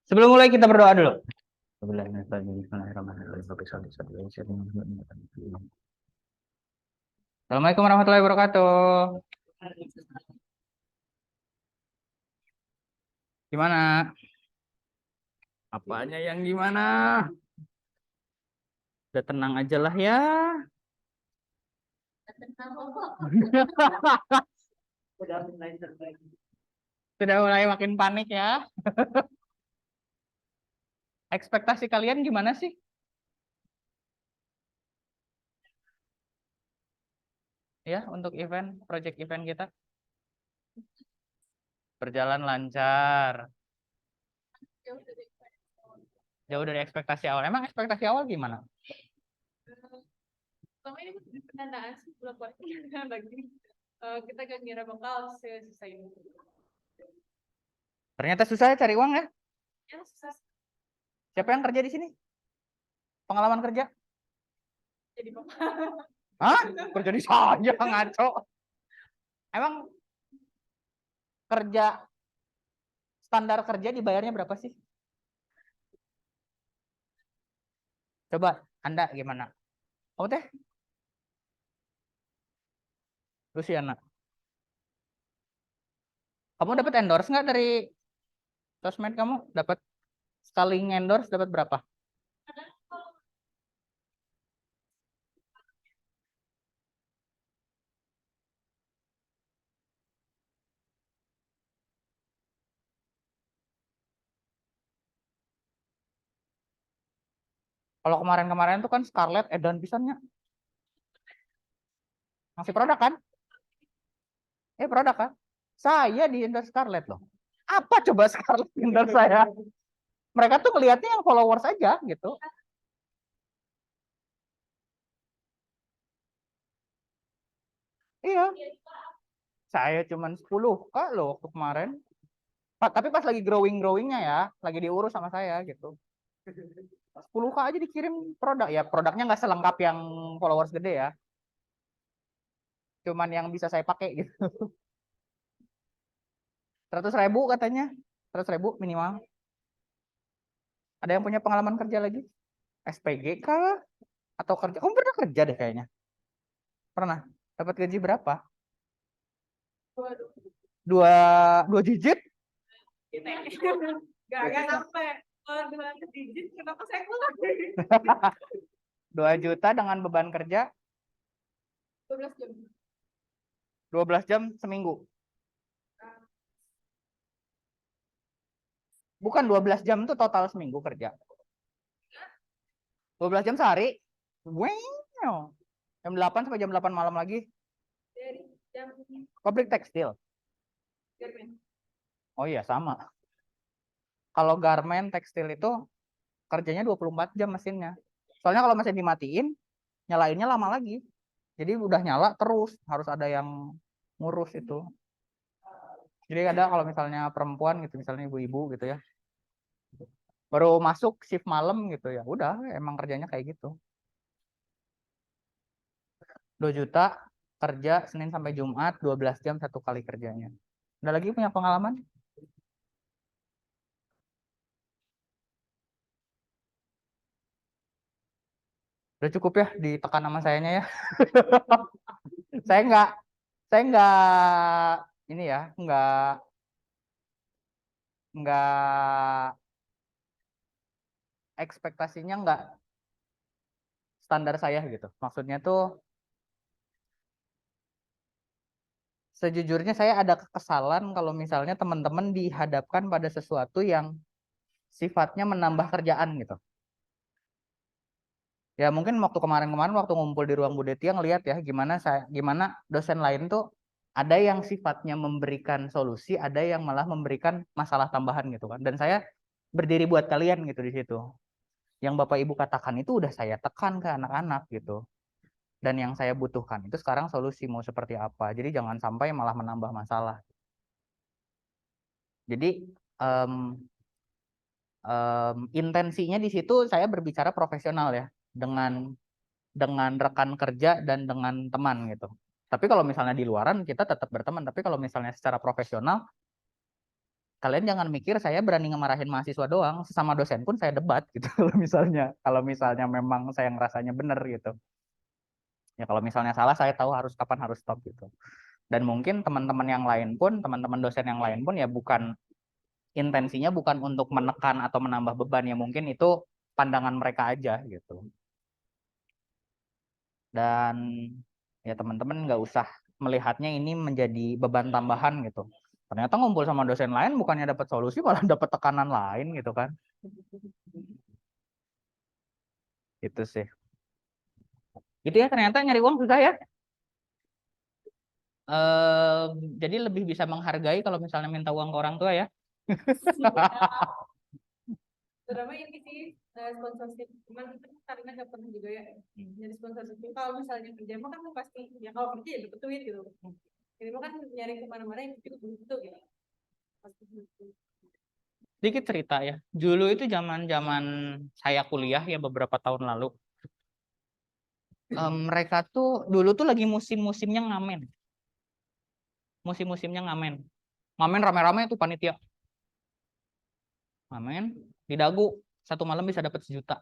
Sebelum mulai kita berdoa dulu. Assalamualaikum warahmatullahi wabarakatuh. Gimana? Apanya yang gimana? Udah tenang aja lah ya. Sudah mulai makin panik ya. Ekspektasi kalian gimana sih? Ya, untuk project event kita berjalan lancar. Jauh dari ekspektasi awal. Emang ekspektasi awal gimana? Selama ini pendanaan sih bulan puasa lagi. Kita gak ngira bakal sesusah ini. Ternyata susah ya cari uang ya. Ya susah Siapa yang kerja di sini? Pengalaman kerja? jadi bapak. Hah? Kerja di saya ngaco. Emang kerja standar kerja dibayarnya berapa sih? Coba Anda gimana? Oh teh, Luciana. Kamu dapat endorse nggak dari sosmed kamu? Dapat sekali endorse dapat berapa? Kalau kemarin-kemarin tuh kan Scarlett edan pisannya. Masih produk kan? Produk kan? Saya di endorse Scarlett loh. Apa coba Scarlett endorse saya? Mereka tuh ngelihatnya yang followers aja gitu. Iya, saya cuman 10K loh waktu kemarin. Tapi pas lagi growing-growingnya ya, lagi diurus sama saya gitu. 10K aja dikirim produk. Ya produknya nggak selengkap yang followers gede ya. Cuman yang bisa saya pakai gitu. 100.000 katanya. 100.000 minimal. Ada yang punya pengalaman kerja lagi? SPG kah? Atau kerja? Kamu pernah kerja deh kayaknya. Pernah. Dapat gaji berapa? Waduh. Dua, dua digit? Gak sampai. Dua digit, kenapa saya keluar? 2 juta dengan beban kerja 12 jam. 12 jam seminggu. Bukan 12 jam itu total seminggu kerja. 12 jam sehari. Wow. Jam 8 sampai jam 8 malam lagi. Dari jam Pabrik tekstil. Garmen. Oh iya, sama. Kalau garmen tekstil itu kerjanya 24 jam mesinnya. Soalnya kalau mesin dimatiin, nyalainnya lama lagi. Jadi udah nyala terus, harus ada yang ngurus itu. Jadi ada kalau misalnya perempuan gitu, misalnya ibu-ibu gitu ya, baru masuk shift malam gitu ya, udah emang kerjanya kayak gitu. 2 juta kerja Senin sampai Jumat, 12 jam satu kali kerjanya. Ada lagi punya pengalaman? Udah cukup ya ditekan sama sayanya ya. Saya nggak, saya nggak ini ya, nggak ekspektasinya nggak standar saya gitu. Maksudnya tuh sejujurnya saya ada kekesalan kalau misalnya teman-teman dihadapkan pada sesuatu yang sifatnya menambah kerjaan gitu. Ya mungkin waktu kemarin-kemarin waktu ngumpul di ruang Budetia ngelihat ya gimana dosen lain tuh ada yang sifatnya memberikan solusi, ada yang malah memberikan masalah tambahan gitu kan. Dan saya berdiri buat kalian gitu di situ. Yang Bapak Ibu katakan itu udah saya tekan ke anak-anak gitu. Dan yang saya butuhkan itu sekarang solusi mau seperti apa. Jadi jangan sampai malah menambah masalah. Jadi um, intensinya di situ saya berbicara profesional ya dengan rekan kerja dan dengan teman gitu. Tapi kalau misalnya di luaran kita tetap berteman. Tapi kalau misalnya secara profesional kalian jangan mikir saya berani ngemarahin mahasiswa doang, sesama dosen pun saya debat gitu kalau misalnya memang saya ngerasanya benar gitu. Ya kalau misalnya salah saya tahu kapan harus stop gitu. Dan mungkin teman-teman yang lain pun, teman-teman dosen yang lain pun ya bukan intensinya bukan untuk menekan atau menambah beban, ya mungkin itu pandangan mereka aja gitu. Dan ya teman-teman nggak usah melihatnya ini menjadi beban tambahan gitu. Ternyata ngumpul sama dosen lain bukannya dapat solusi malah dapat tekanan lain gitu kan. Itu sih. Itu ya, ternyata nyari uang susah ya. Jadi lebih bisa menghargai kalau misalnya minta uang ke orang tua ya. Terutama ini sih sponsorship, cuman itu karena nggak pernah juga ya nyari sponsorship. Kalau misalnya kerja mah kan pasti ya, kalau kerja ya dapet duit gitu. Ini mah kan nyari kemana-mana yang juga butuh gitu. Pasti butuh. Sedikit cerita ya. Dulu itu zaman-zaman saya kuliah ya beberapa tahun lalu. Mereka tuh dulu tuh lagi musim-musimnya ngamen. Musim-musimnya ngamen. Ngamen rame-rame tuh panitia. Ngamen di Dagu, satu malam bisa dapat 1 juta.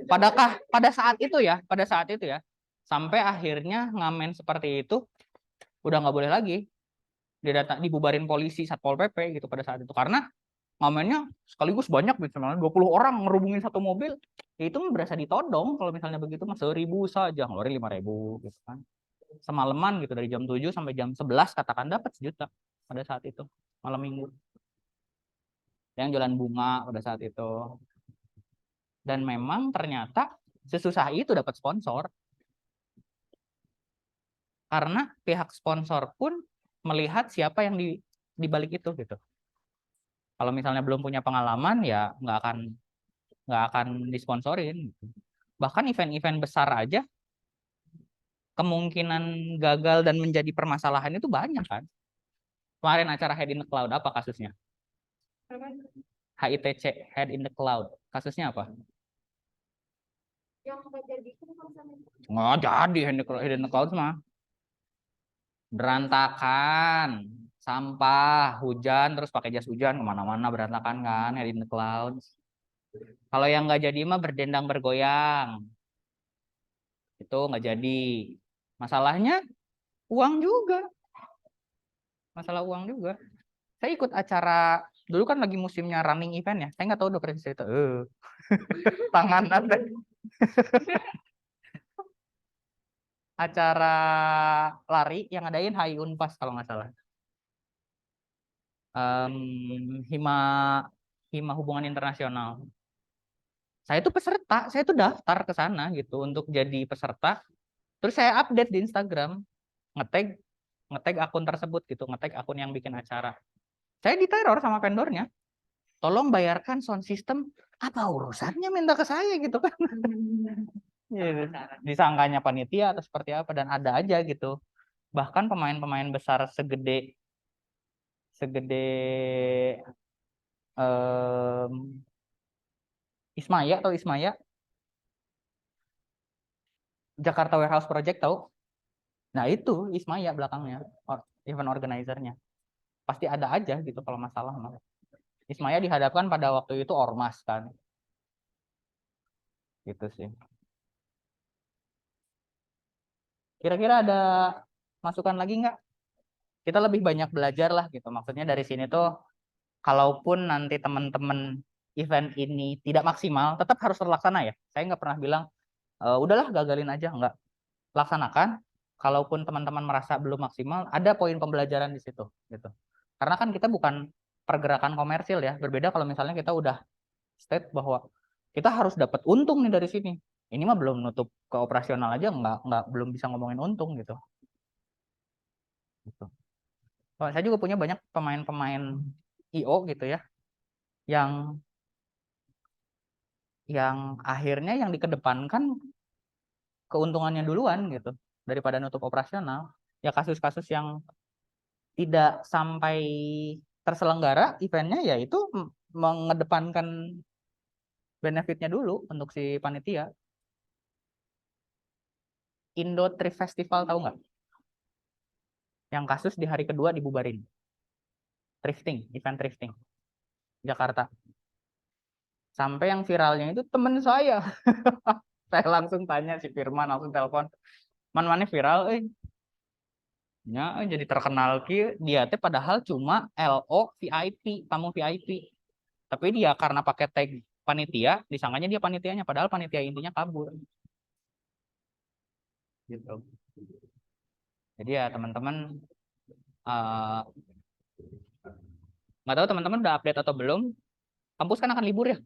Pada saat itu ya, sampai akhirnya ngamen seperti itu udah nggak boleh lagi. Dibubarin polisi Satpol PP gitu pada saat itu, karena ngamennya sekaligus banyak, misalnya 20 orang ngerubungin satu mobil, ya itu berasa ditodong. Kalau misalnya begitu mas 1.000 saja ngeluarin 5.000 gitu kan, semalaman gitu dari jam 7 sampai jam 11 katakan dapat 1 juta pada saat itu, malam minggu, yang jualan bunga pada saat itu. Dan memang ternyata sesusah itu dapat sponsor, karena pihak sponsor pun melihat siapa yang di balik itu gitu. Kalau misalnya belum punya pengalaman ya nggak akan disponsorin gitu. Bahkan event-event besar aja kemungkinan gagal dan menjadi permasalahan itu banyak kan. Kemarin acara Head in the Cloud apa kasusnya? HITC, Head in the Cloud. Kasusnya apa? Yang nggak jadi itu Nggak jadi Head in the Cloud mah. Berantakan, sampah, hujan, terus pakai jas hujan kemana-mana berantakan kan Head in the Cloud. Kalau yang nggak jadi mah berdendang bergoyang. Itu nggak jadi. Masalahnya uang juga. Masalah uang juga. Saya ikut acara dulu kan lagi musimnya running event ya. Saya nggak tahu udah pernah cerita. Tangan ada. Acara lari yang ngadain HI Unpas kalau nggak salah. Hima Hima Hubungan Internasional. Saya tuh peserta, saya tuh daftar ke sana gitu untuk jadi peserta. Terus saya update di Instagram, ngetag ngetag akun tersebut gitu, ngetag akun yang bikin acara. Saya diteror sama vendornya. Tolong bayarkan sound system, apa urusannya minta ke saya gitu kan. Disangkanya panitia atau seperti apa, dan ada aja gitu. Bahkan pemain-pemain besar segede segede Ismaya atau Ismaya, Jakarta Warehouse Project tahu? Nah itu Ismaya belakangnya, event organizer-nya. Pasti ada aja gitu kalau masalah. Ismaya dihadapkan pada waktu itu ormas kan. Gitu sih. Kira-kira ada masukan lagi nggak? Kita lebih banyak belajar lah gitu. Maksudnya dari sini tuh, kalaupun nanti teman-teman event ini tidak maksimal, tetap harus terlaksana ya. Saya nggak pernah bilang, udahlah gagalin aja. Nggak. Laksanakan. Kalaupun teman-teman merasa belum maksimal, ada poin pembelajaran di situ. Gitu. Karena kan kita bukan pergerakan komersil ya. Berbeda kalau misalnya kita udah state bahwa kita harus dapat untung nih dari sini. Ini mah belum nutup ke operasional aja, nggak belum bisa ngomongin untung gitu. Gitu. Saya juga punya banyak pemain-pemain IO gitu ya, yang akhirnya yang dikedepankan keuntungannya duluan gitu daripada nutup operasional. Ya kasus-kasus yang tidak sampai terselenggara eventnya, ya itu mengedepankan benefitnya dulu untuk si panitia. Indo Trip Festival tahu nggak? Yang kasus di hari kedua dibubarin. event thrifting Jakarta. Sampai yang viralnya itu temen saya. Saya langsung tanya si Firman, langsung telepon. Mana viral, Ya, jadi terkenal ki dia teh padahal cuma LO VIP, tamu VIP. Tapi dia karena pakai tag panitia, disangkanya dia panitianya padahal panitia intinya kabur. Gitu. Jadi ya teman-teman nggak tahu teman-teman udah update atau belum. Kampus kan akan libur ya?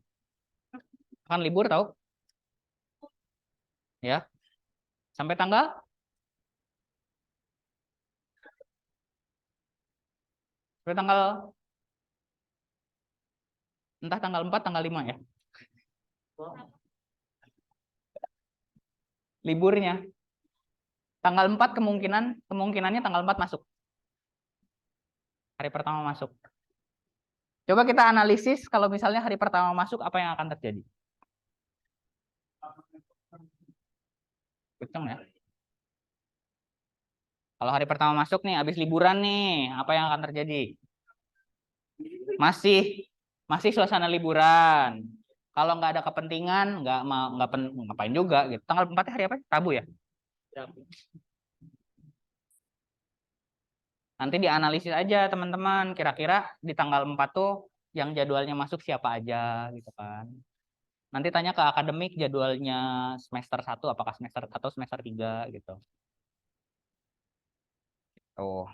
Akan libur tahu? Ya. Sampai tanggal entah tanggal 4, tanggal 5 ya. Liburnya. Tanggal 4 kemungkinannya tanggal 4 masuk. Hari pertama masuk. Coba kita analisis kalau misalnya hari pertama masuk apa yang akan terjadi. Kenceng ya. Kalau hari pertama masuk nih, habis liburan nih, apa yang akan terjadi? Masih suasana liburan. Kalau nggak ada kepentingan, nggak ngapain juga gitu. Tanggal 4 hari apa? Rabu ya? Nanti dianalisis aja teman-teman. Kira-kira di tanggal 4 tuh yang jadwalnya masuk siapa aja gitu kan. Nanti tanya ke akademik jadwalnya semester 1 apakah semester atau semester 3 gitu. Tuh.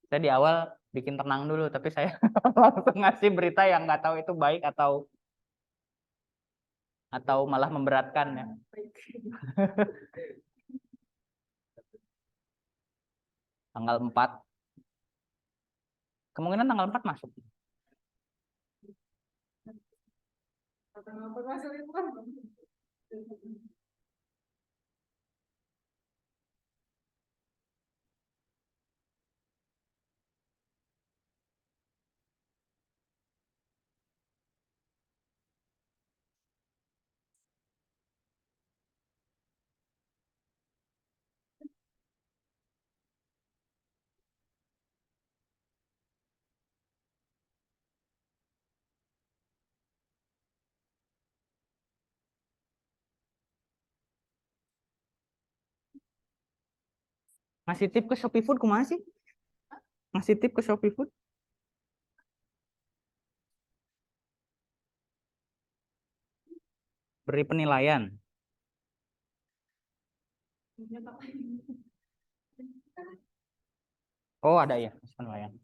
Saya di awal bikin tenang dulu, tapi saya langsung ngasih berita yang nggak tahu itu baik atau malah memberatkan ya. Tanggal 4. Kemungkinan tanggal 4 masuk. Ngasih tip ke Shopee Food kumaha sih? Ngasih tip ke Shopee Food? Beri penilaian. Oh, ada ya, penilaian.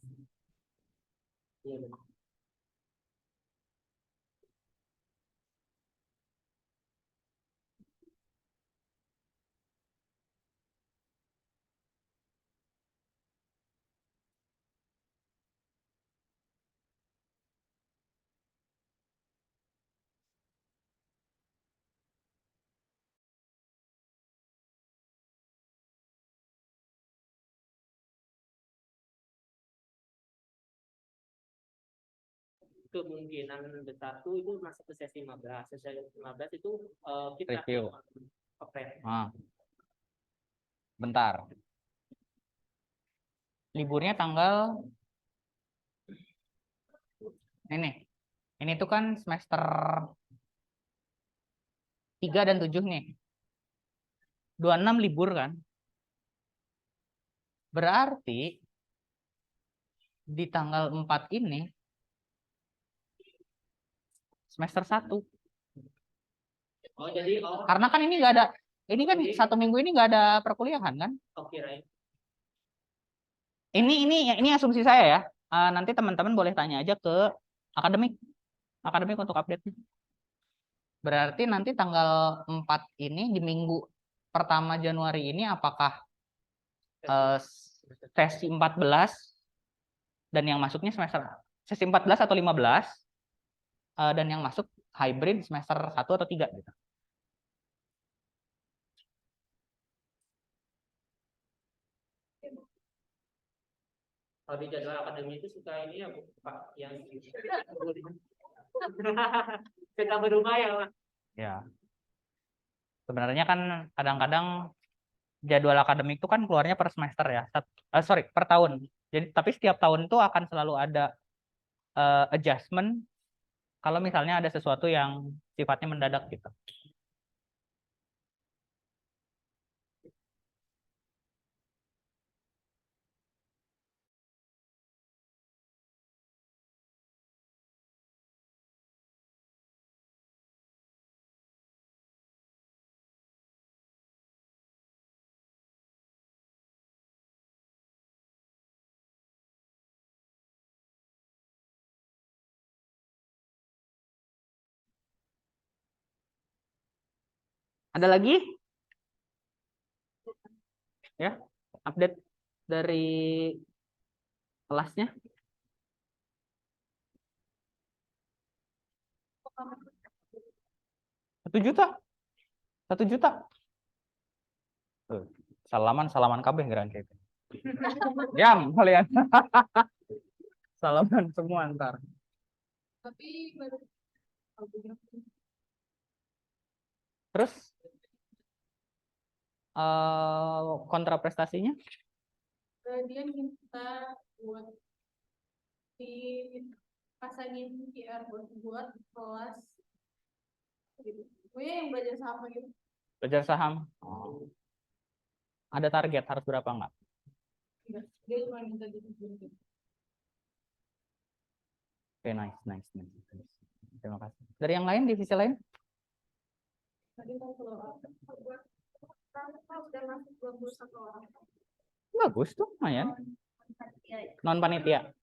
Kemungkinan besar tuh itu masuk ke sesi 15. Sesi 15 itu kita Review. Oke. Bentar. Liburnya tanggal ini. Ini tuh kan semester 3 dan 7 nih. 26 libur kan? Berarti di tanggal 4 ini semester 1. Jadi karena kan ini nggak ada, ini kan 1 minggu ini nggak ada perkuliahan kan? Ini asumsi saya ya. Nanti teman-teman boleh tanya aja ke akademik untuk update. Berarti nanti tanggal 4 ini di minggu pertama Januari ini apakah sesi 14 dan yang masuknya sesi 14 atau 15 dan yang masuk hybrid semester 1 atau 3 gitu. Kalau di jadwal akademi itu suka ini ya Pak yang kita berumah ya Pak. Ya. Sebenarnya kan kadang-kadang jadwal akademik itu kan keluarnya per semester ya. Sorry, per tahun. Jadi tapi setiap tahun itu akan selalu ada adjustment kalau misalnya ada sesuatu yang sifatnya mendadak gitu. Ada lagi ya update dari kelasnya? 1 juta? 1 juta? Salaman kabeh geran gitu. Diam kalian. Salaman semua ntar. Tapi baru Terus kontraprestasinya? dia minta buat dipasangin QR buat kelas gitu. Pokoknya yang belajar sama gitu. Belajar saham. Ada target harus berapa enggak? Enggak, dia cuma minta gitu. Oke, nice. Terima kasih. Dari yang lain, divisi lain? Tadi mau follow up buat udah masuk 21 orang. Bagus tuh, lumayan. Non panitia.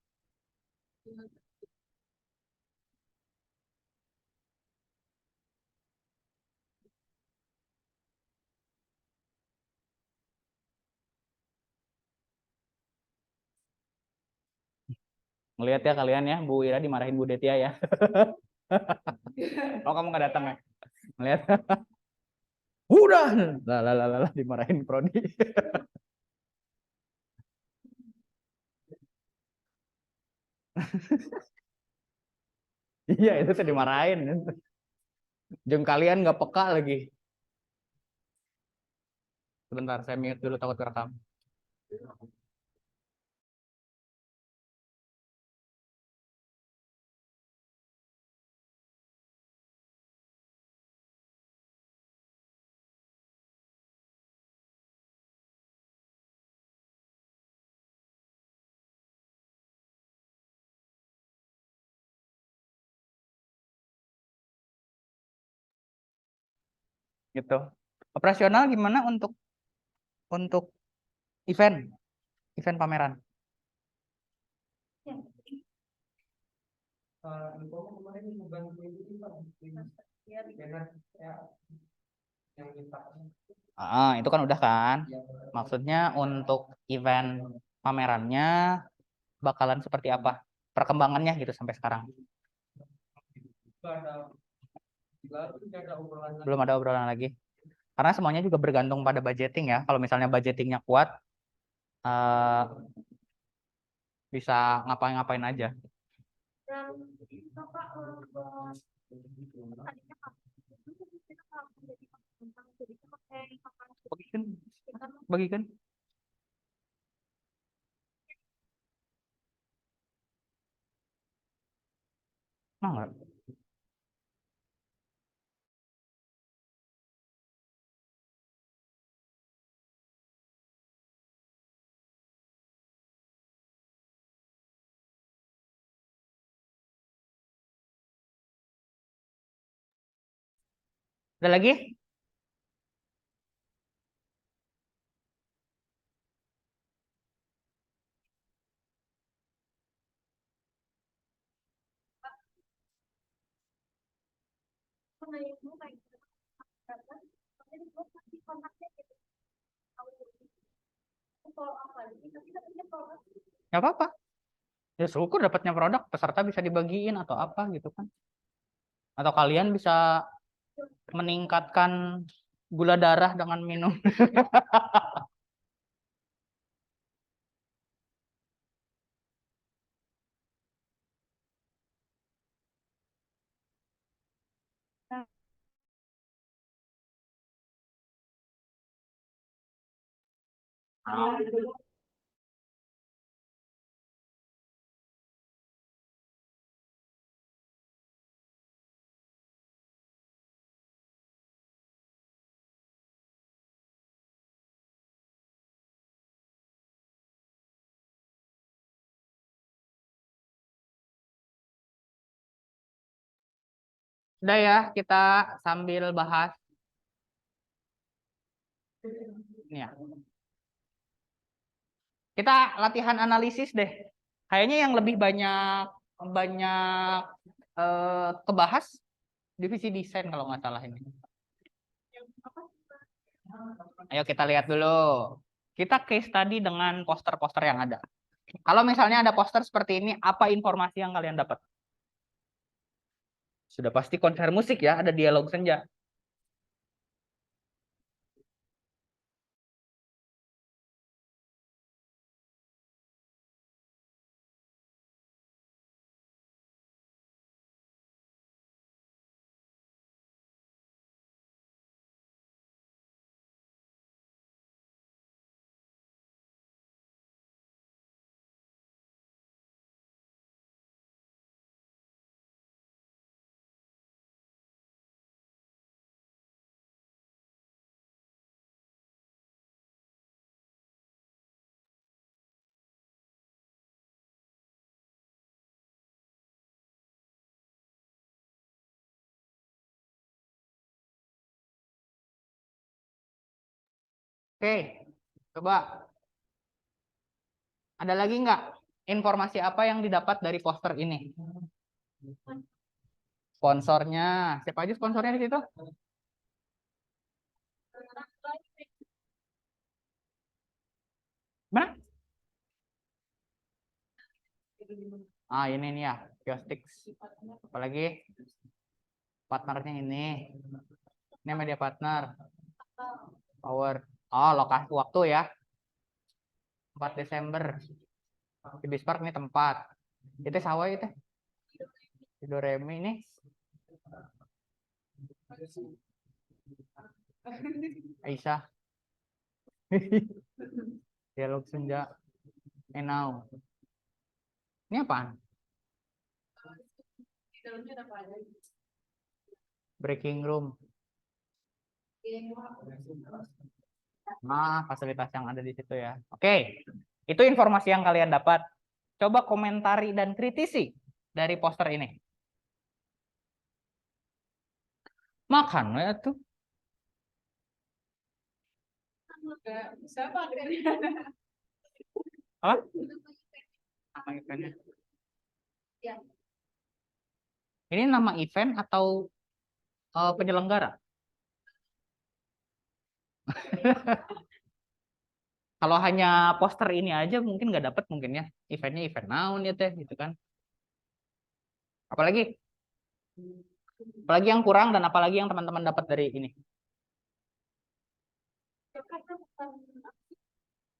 Ngelihat ya kalian ya, Bu Ira dimarahin Bu Detia ya. Oh, kamu nggak datang ya? Ngelihat. Udah, lah, dimarahin Prodi. Iya, itu tuh dimarahin. Jeng kalian nggak peka lagi. Sebentar, saya mute dulu takut kerekam. Gitu. Operasional gimana untuk event pameran? Itu kan udah kan. Maksudnya untuk event pamerannya bakalan seperti apa? Perkembangannya gitu sampai sekarang. Belum ada obrolan lagi. Karena semuanya juga bergantung pada budgeting ya. Kalau misalnya budgetingnya kuat, eh, bisa ngapain-ngapain aja. Bagikan, bagikan. Nah, nggak? Ada lagi? Nggak apa-apa. Ya syukur dapatnya produk, peserta bisa dibagiin atau apa gitu kan. Atau kalian bisa meningkatkan gula darah dengan minum. Udah ya, kita sambil bahas. Ini ya. Kita latihan analisis deh. Kayaknya yang lebih banyak banyak kebahas divisi desain kalau nggak salah ini. Ayo kita lihat dulu. Kita case study dengan poster-poster yang ada. Kalau misalnya ada poster seperti ini, apa informasi yang kalian dapat? Sudah pasti konser musik ya, ada dialog senja. Oke, coba. Ada lagi nggak informasi apa yang didapat dari poster ini? Sponsornya, siapa aja sponsornya di situ? Mana? Ah, ini nih ya, Kiostix. Apalagi partnernya ini. Ini media partner. Power. Oh, lokasi waktu ya. 4 Desember. Di Bispark ini tempat. Itu sawah itu. Di Doremi ini. Aisyah. Dialog senja. Enau. Ini apaan? Di dalamnya ada apa aja? Breaking room. Nah, fasilitas yang ada di situ ya. Oke, itu informasi yang kalian dapat. Coba komentari dan kritisi dari poster ini. Makan ya tuh. Siapa akhirnya? Apa? Nama eventnya? Ya. Ini nama event atau penyelenggara? Kalau hanya poster ini aja mungkin nggak dapat mungkin ya. Eventnya event naon ya teh gitu kan. Apalagi? Apalagi yang kurang dan apalagi yang teman-teman dapat dari ini.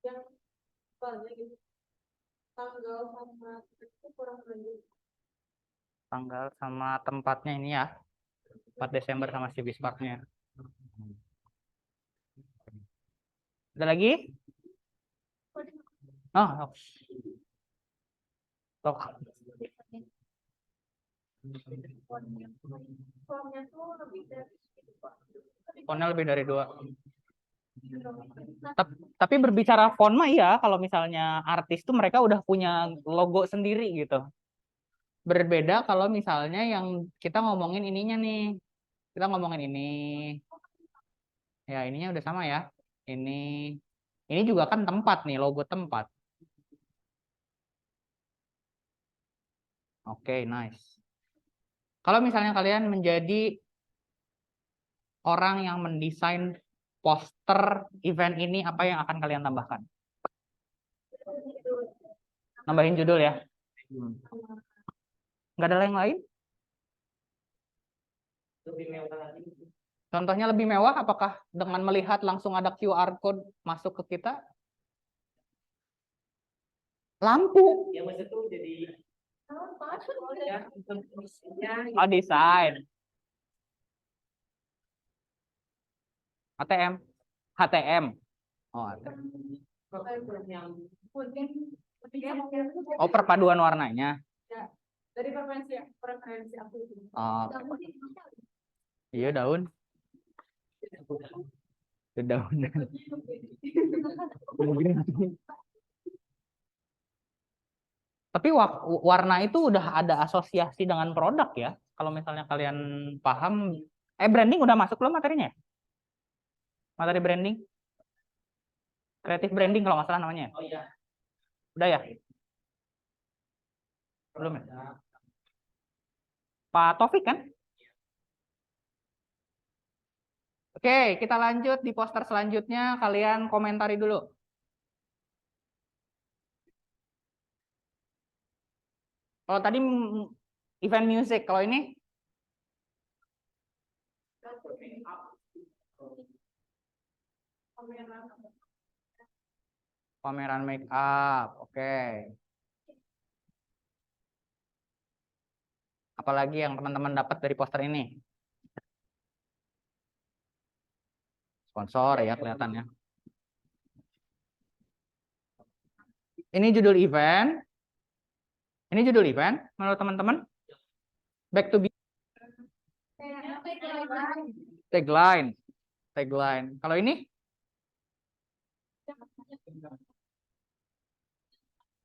Yang banyak gitu. Tanggal sama itu kurang lebih. Tanggal sama tempatnya ini ya. 4 Desember sama si Bisparknya. Ada lagi? Oh, tok. Formnya tuh lebih dari itu, Pak. Fontnya lebih dari 2. Tapi berbicara font mah iya, kalau misalnya artis tuh mereka udah punya logo sendiri gitu. Berbeda kalau misalnya yang kita ngomongin ininya nih. Kita ngomongin ini. Ya, ininya udah sama ya. Ini juga kan tempat nih, logo tempat. Oke, nice. Kalau misalnya kalian menjadi orang yang mendesain poster event ini, apa yang akan kalian tambahkan? Nambahin judul ya. Nggak ada yang lain? Contohnya lebih mewah, apakah dengan melihat langsung ada QR code masuk ke kita? Lampu. Ya maksud tuh jadi Oh, desain. ATM. HTM. Oh, ATM. yang Oh, perpaduan warnanya. dari preferensi aku itu. Oh, iya daun. Daun. Tapi warna itu udah ada asosiasi dengan produk ya. Kalau misalnya kalian paham, branding udah masuk belum materinya? Materi branding? Kreatif branding kalau nggak salah namanya. oh iya Udah ya? Belum ya? Pak Taufik kan? Oke, kita lanjut di poster selanjutnya. Kalian komentari dulu. Kalau tadi event music, kalau ini pameran make up. Oke. Apalagi yang teman-teman dapat dari poster ini? Sponsor ya kelihatannya. Ini judul event. Ini judul event menurut teman-teman? Back to tagline. Tagline. Kalau ini?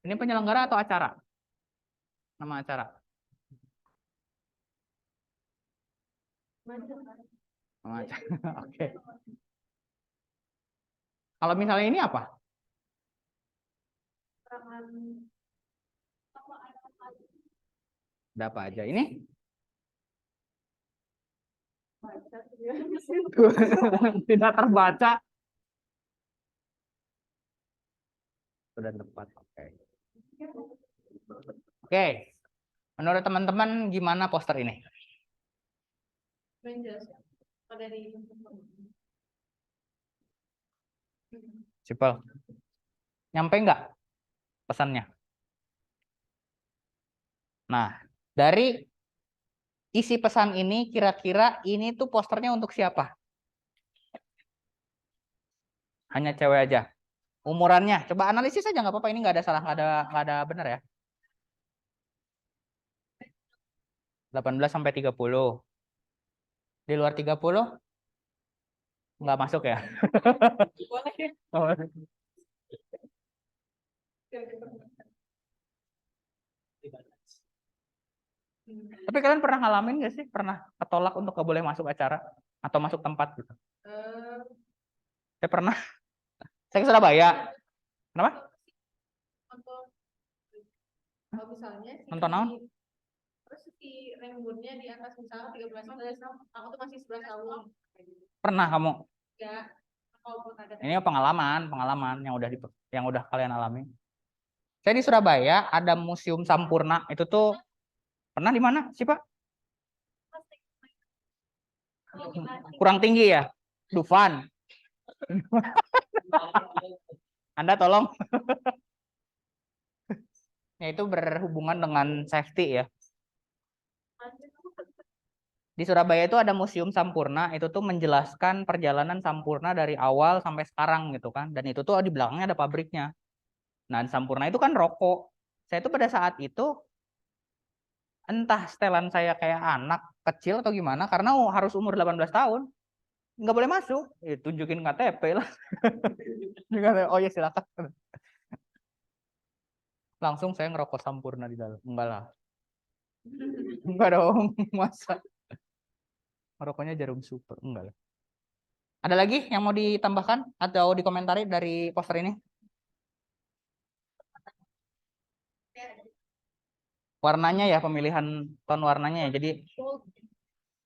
Ini penyelenggara atau acara? Nama acara. Nama acara. Oke. Kalau misalnya ini apa? Ada apa aja? Ini? Tidak terbaca. Sudah tepat. Oke. Oke. Menurut teman-teman gimana poster ini? Simpel. Nyampe nggak pesannya? Nah, dari isi pesan ini kira-kira ini tuh posternya untuk siapa? Hanya cewek aja. Umurannya, coba analisis aja nggak apa-apa. Ini nggak ada salah, nggak ada benar ya. 18 sampai 30. Di luar 30 nggak masuk ya? Boleh. Tapi kalian pernah ngalamin nggak sih? Pernah ketolak untuk nggak boleh masuk acara atau masuk tempat gitu? Saya pernah. Saya ke Surabaya. Kenapa? Kalau misalnya Nonton naon? terus si remburnya di atas misalnya 13 tahun, aku tuh masih 11 tahun. Pernah kamu? Enggak. Kalaupun ada Ini pengalaman yang udah kalian alami. Saya di Surabaya ada Museum Sampurna. Itu tuh pernah di mana sih, Pak? Kurang tinggi ya? Dufan. Anda tolong. Ya, itu berhubungan dengan safety ya. Di Surabaya itu ada Museum Sampurna, itu tuh menjelaskan perjalanan Sampurna dari awal sampai sekarang gitu kan. Dan itu tuh di belakangnya ada pabriknya. Nah, Sampurna itu kan rokok. Saya tuh pada saat itu entah setelan saya kayak anak kecil atau gimana karena harus umur 18 tahun. Nggak boleh masuk. Tunjukin KTP lah. Oh ya silakan. Langsung saya ngerokok Sampurna di dalam. Enggak lah. Enggak dong, masa. Rokoknya Jarum Super. Enggak lah. Ada lagi yang mau ditambahkan atau dikomentari dari poster ini? Warnanya ya, pemilihan tone warnanya ya.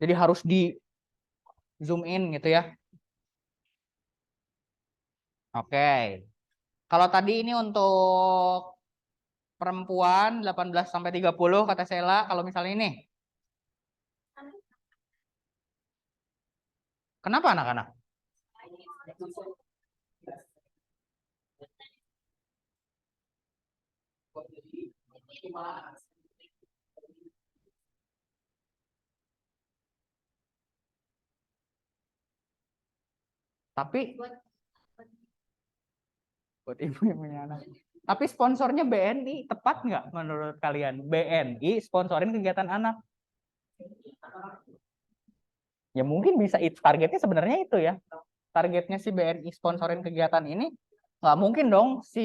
Jadi harus di zoom in gitu ya. Oke. Kalau tadi ini untuk perempuan 18 sampai 30 kata Sela, kalau misalnya ini. Kenapa anak-anak? Tapi Buat ibu yang punya anak. Tapi sponsornya BNI, tepat nggak menurut kalian? BNI sponsorin kegiatan anak. Ya mungkin bisa, targetnya sebenarnya itu ya. Targetnya si BNI sponsorin kegiatan ini, nggak mungkin dong si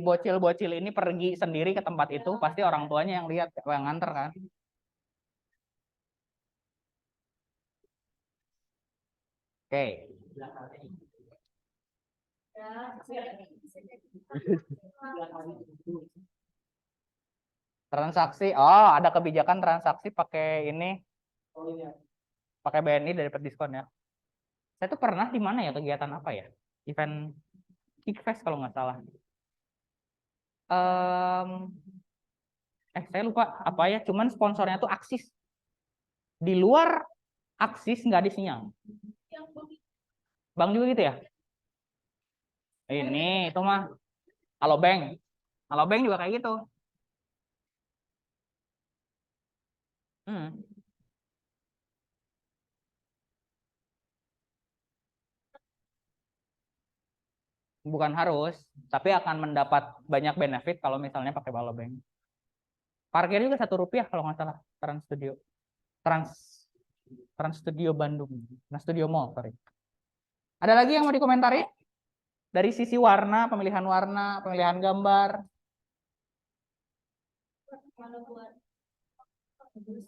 bocil-bocil ini pergi sendiri ke tempat itu, pasti orang tuanya yang lihat, yang nganter kan. Oke. Transaksi, oh ada kebijakan transaksi pakai ini, pakai BNI dari diskon ya. Saya tuh pernah di mana ya, kegiatan apa ya? Event Kickfest kalau nggak salah. Saya lupa apa ya, cuman sponsornya tuh Axis. Di luar Axis nggak ada sinyal. Bank juga gitu ya? Ini itu mah Alobank. Alobank juga kayak gitu. Hmm. Bukan harus, tapi akan mendapat banyak benefit kalau misalnya pakai Alobank. Parkir juga Rp1 kalau nggak salah. Trans Studio. Trans Studio Bandung. Trans Studio Mall, sorry. Ada lagi yang mau dikomentari? Dari sisi warna, pemilihan gambar. Kalau buat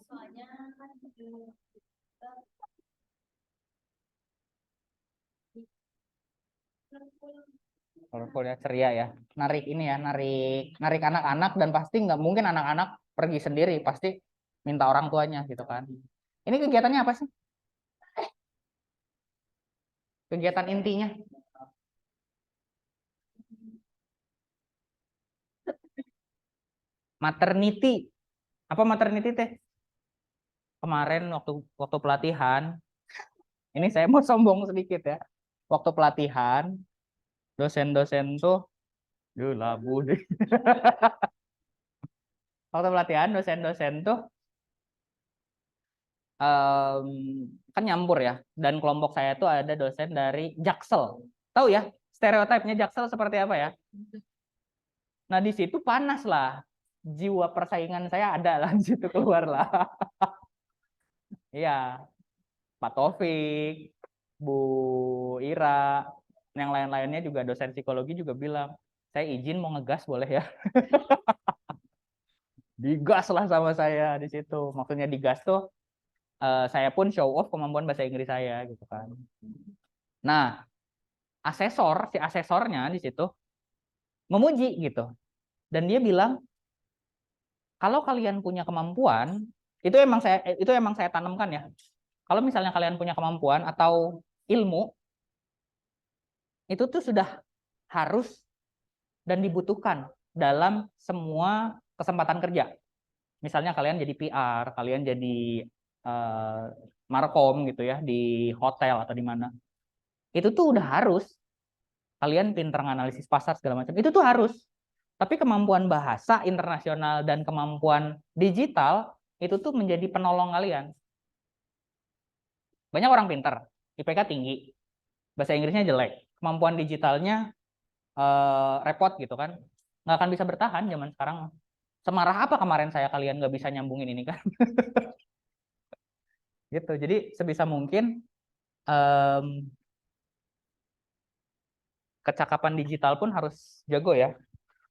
soalnya kan Colorful ya, ceria ya. Narik ini ya, narik anak-anak, dan pasti nggak mungkin anak-anak pergi sendiri, pasti minta orang tuanya gitu kan. Ini kegiatannya apa sih? Kegiatan intinya? Maternity. Apa maternity teh? Kemarin waktu pelatihan, ini saya mau sombong sedikit ya. Waktu pelatihan, dosen-dosen tuh, labu deh. Waktu pelatihan, dosen-dosen tuh kan nyampur ya. Dan kelompok saya tuh ada dosen dari Jaksel. Tahu ya, stereotipnya Jaksel seperti apa ya? Nah, di situ panas lah. Jiwa persaingan saya ada lah di situ, keluar lah. Iya, Pak Taufik, Bu Ira, yang lain-lainnya juga dosen psikologi juga bilang, saya izin mau ngegas boleh ya? Digas lah sama saya di situ. Maksudnya digas tuh, saya pun show off kemampuan bahasa Inggris saya gitu kan. Nah, si asesornya di situ memuji gitu. Dan dia bilang, kalau kalian punya kemampuan, itu emang saya tanamkan ya. Kalau misalnya kalian punya kemampuan atau ilmu, itu tuh sudah harus dan dibutuhkan dalam semua kesempatan kerja. Misalnya kalian jadi PR, kalian jadi markom gitu ya di hotel atau di mana. Itu tuh udah harus. Kalian pinter nganalisis pasar segala macam. Itu tuh harus. Tapi kemampuan bahasa internasional dan kemampuan digital itu tuh menjadi penolong kalian. Banyak orang pinter, IPK tinggi, bahasa Inggrisnya jelek, kemampuan digitalnya repot gitu kan, nggak akan bisa bertahan zaman sekarang. Semarah apa kemarin saya kalian nggak bisa nyambungin ini kan? Gitu. Jadi sebisa mungkin kecakapan digital pun harus jago ya.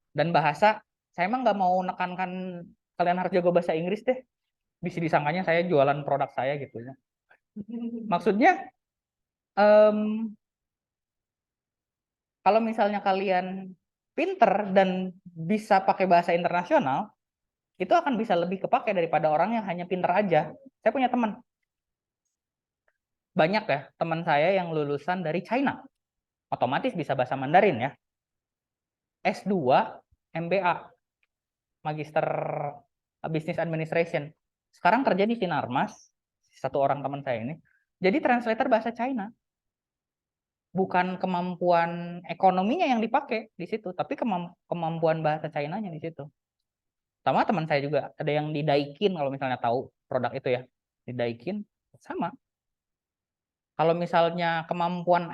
Dan bahasa, saya emang nggak mau nekankan kalian harus jago bahasa Inggris deh. Bisa disangkanya saya jualan produk saya gitu ya. Maksudnya kalau misalnya kalian pinter dan bisa pakai bahasa internasional, itu akan bisa lebih kepake daripada orang yang hanya pinter aja. Saya punya teman, banyak ya teman saya yang lulusan dari China, otomatis bisa bahasa Mandarin ya. S2 MBA, Magister Business Administration. Sekarang kerja di Sinarmas, satu orang teman saya ini, jadi translator bahasa China. Bukan kemampuan ekonominya yang dipakai di situ, tapi kemampuan bahasa Chinanya di situ. Sama teman saya juga ada yang di Daikin, kalau misalnya tahu produk itu ya, di Daikin sama. Kalau misalnya kemampuan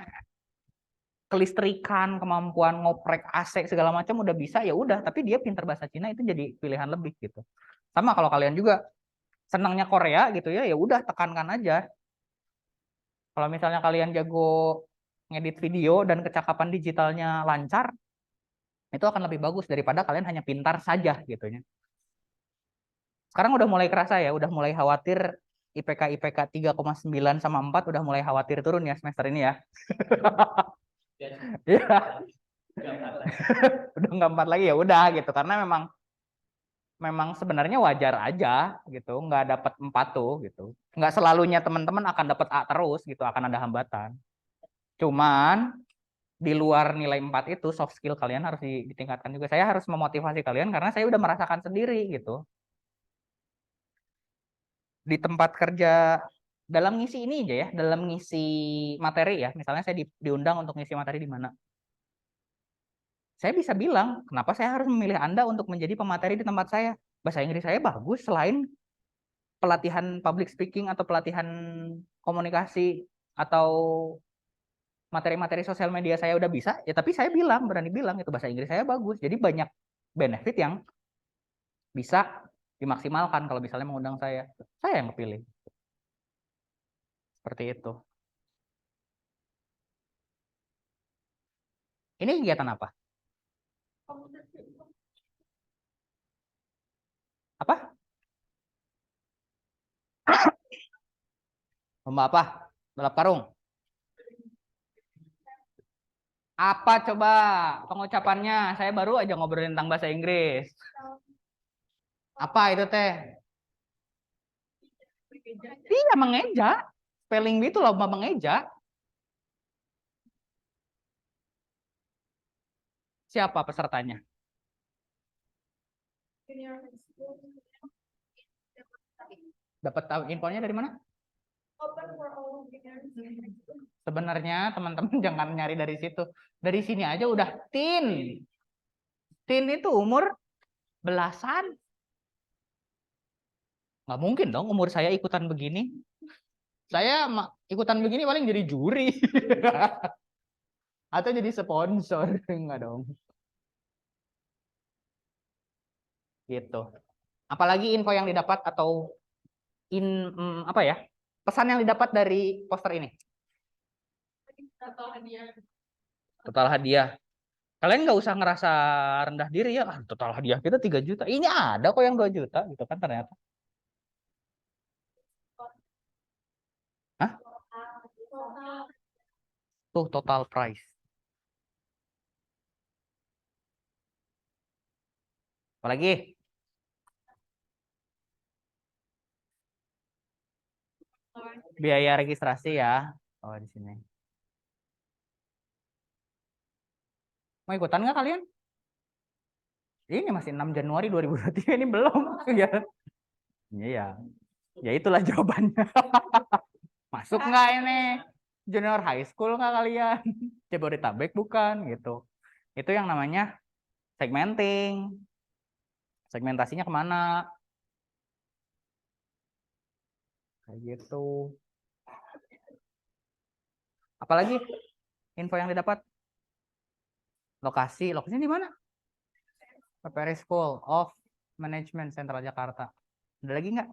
kelistrikan, kemampuan ngoprek AC segala macam udah bisa, ya udah, tapi dia pintar bahasa Cina itu jadi pilihan lebih gitu. Sama kalau kalian juga senangnya Korea gitu ya, ya udah tekankan aja. Kalau misalnya kalian jago ngedit video dan kecakapan digitalnya lancar, itu akan lebih bagus daripada kalian hanya pintar saja gitu ya. Sekarang udah mulai kerasa ya, udah mulai khawatir IPK 3,9 sama 4 udah mulai khawatir turun ya semester ini ya. Iya. Udah nggak 4 lagi ya udah gitu, karena memang sebenarnya wajar aja gitu, nggak dapat 4 tuh gitu. Nggak selalunya teman-teman akan dapat A terus gitu, akan ada hambatan. Cuman di luar nilai 4 itu soft skill kalian harus ditingkatkan juga. Saya harus memotivasi kalian karena saya udah merasakan sendiri gitu. Di tempat kerja dalam ngisi ini aja ya, dalam ngisi materi ya. Misalnya saya diundang untuk ngisi materi di mana. Saya bisa bilang, kenapa saya harus memilih Anda untuk menjadi pemateri di tempat saya? Bahasa Inggris saya bagus, selain pelatihan public speaking atau pelatihan komunikasi atau materi-materi sosial media saya udah bisa, ya tapi saya bilang, berani bilang itu bahasa Inggris saya bagus. Jadi banyak benefit yang bisa dimaksimalkan kalau misalnya mengundang saya. Saya yang kepilih. Seperti itu. Ini kegiatan apa? Apa? Lomba apa? Balap karung. Apa coba pengucapannya? Saya baru aja ngobrolin tentang bahasa Inggris. Apa itu teh? Iya, mengeja. Spelling bee itu lomba mengeja. Siapa pesertanya? Dapat tahu infonya dari mana? Sebenarnya teman-teman jangan nyari dari situ. Dari sini aja udah teen. Teen itu umur belasan. Nggak mungkin dong umur saya ikutan begini. Saya ikutan begini paling jadi juri. Atau jadi sponsor. Enggak dong. Gitu. Apalagi info yang didapat atau apa ya? Pesan yang didapat dari poster ini. Total hadiah. Kalian nggak usah ngerasa rendah diri ya. Total hadiah kita 3 juta. Ini ada kok yang 2 juta gitu kan ternyata. Hah? Tuh total price. Apalagi? Biaya registrasi ya. Oh, di sini. Mau ikutan nggak kalian? Ini masih 6 Januari 2023, ini belum. Ya. Iya. Ya itulah jawabannya. Masuk nggak ini? Junior high school nggak kalian? Jabodetabek bukan gitu. Itu yang namanya segmenting. Segmentasinya kemana? Kayak gitu. Apalagi info yang didapat? Lokasinya di mana? PPR School of Management Sentral Jakarta. Ada lagi nggak?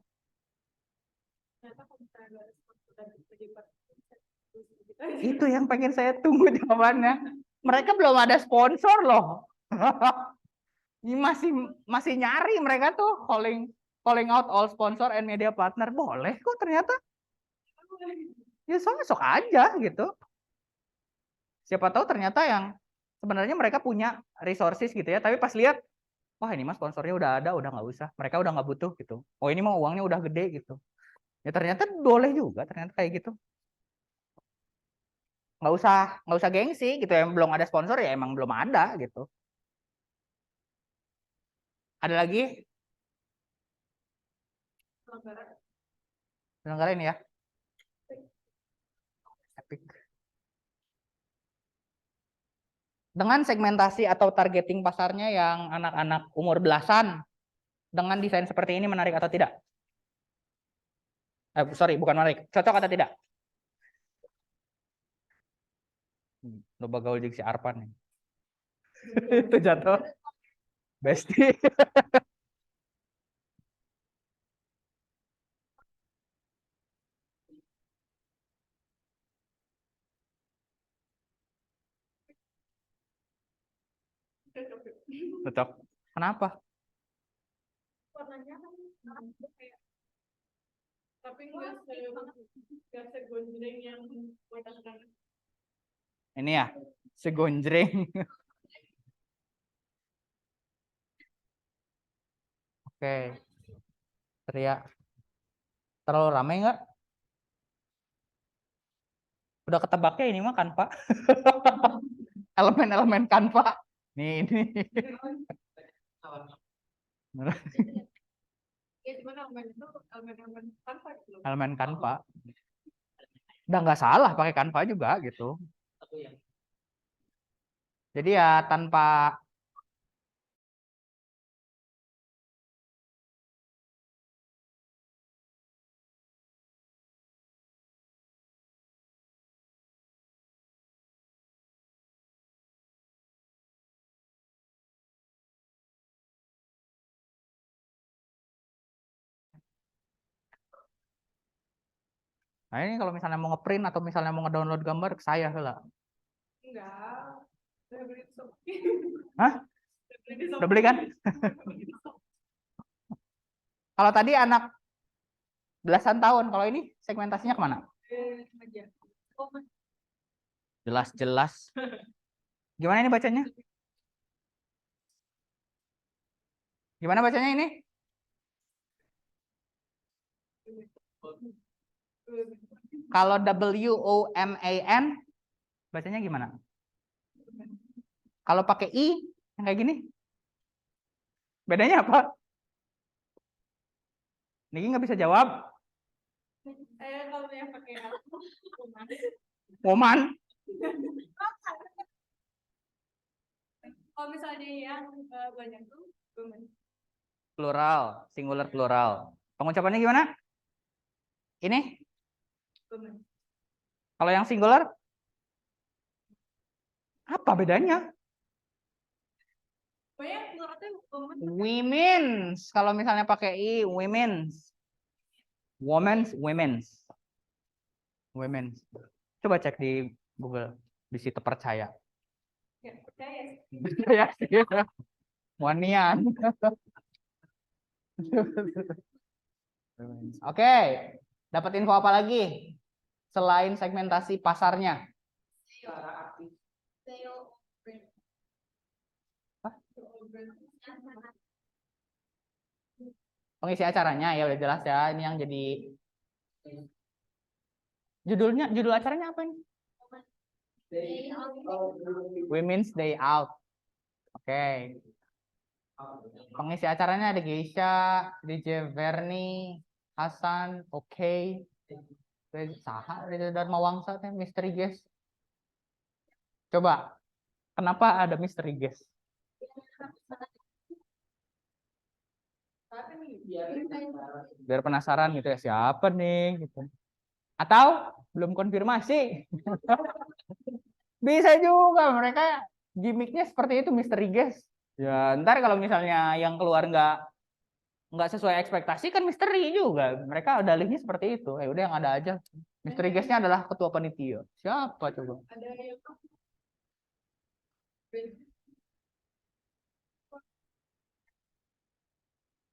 Itu yang pengen saya tunggu jawabannya. Mereka belum ada sponsor loh. Ini masih nyari mereka tuh calling out all sponsor and media partner. Boleh kok ternyata. Ya sok aja gitu. Siapa tahu ternyata yang sebenarnya mereka punya resources gitu ya, tapi pas lihat, wah ini mah sponsornya udah nggak usah, mereka udah nggak butuh gitu. Oh ini mah uangnya udah gede gitu. Ya ternyata boleh juga ternyata kayak gitu. Nggak usah gengsi gitu, yang belum ada sponsor ya emang belum ada gitu. Ada lagi? Dengerin ya. Epic. Dengan segmentasi atau targeting pasarnya yang anak-anak umur belasan, dengan desain seperti ini menarik atau tidak? Sorry, bukan menarik. Cocok atau tidak? Loba gaul jeung si Arpan nih. Itu jatuh. Bestie. Cocok. Kenapa? Warnanya kan kayak, tapi nggak segonjreng yang warna sekarang. Ini ya, segonjreng. Oke. Teriak. Terlalu ramai nggak? Udah ketebaknya ini mah kan, Pak. Elemen-elemen kan, Pak. Nih, ini. Ya cuma elemen itu elemen tanpa gitu. Elemen Canva. Udah nggak salah pakai Canva juga gitu. Jadi ya tanpa nah ini kalau misalnya mau ngeprint atau misalnya mau ngedownload gambar ke saya lah. Enggak. Udah beli di Shopee. Hah? Udah beli kan? Kalau tadi anak belasan tahun, kalau ini segmentasinya kemana? Aja. Oh, Jelas-jelas. Gimana ini bacanya? Gimana bacanya ini? Kalau WOMAN bacanya gimana? Kalau pakai I yang kayak gini? Bedanya apa? Niki nggak bisa jawab. kalau yang pakai aku, Woman. kalau misalnya yang banyak tuh, Plural, singular plural. Pengucapannya gimana? Ini? Kalau yang singular? Apa bedanya? Women's. Kalau misalnya pakai I, women's. Women's. Coba cek di Google. Di situ percaya. Ya, percaya. Percaya sih. Wanian. Oke. Dapat info apa lagi? Selain segmentasi pasarnya. Pengisi acaranya ya udah jelas ya. Ini yang jadi judul acaranya apa ini? Women's Day Out. Oke. Pengisi acaranya ada Geisha, DJ Verni, Hasan, Oke. Saha dari Dharma Wangsa teh Misteri Guest. Coba, kenapa ada Misteri Guest? Biar penasaran gitu ya, siapa nih gitu. Atau belum konfirmasi. Bisa juga mereka gimmicknya seperti itu Misteri Guest. Ya, ntar kalau misalnya yang keluar nggak sesuai ekspektasi kan misteri juga. Mereka dalihnya seperti itu. Udah yang ada aja. Misteri guestnya adalah ketua panitia. Siapa coba? Ada yang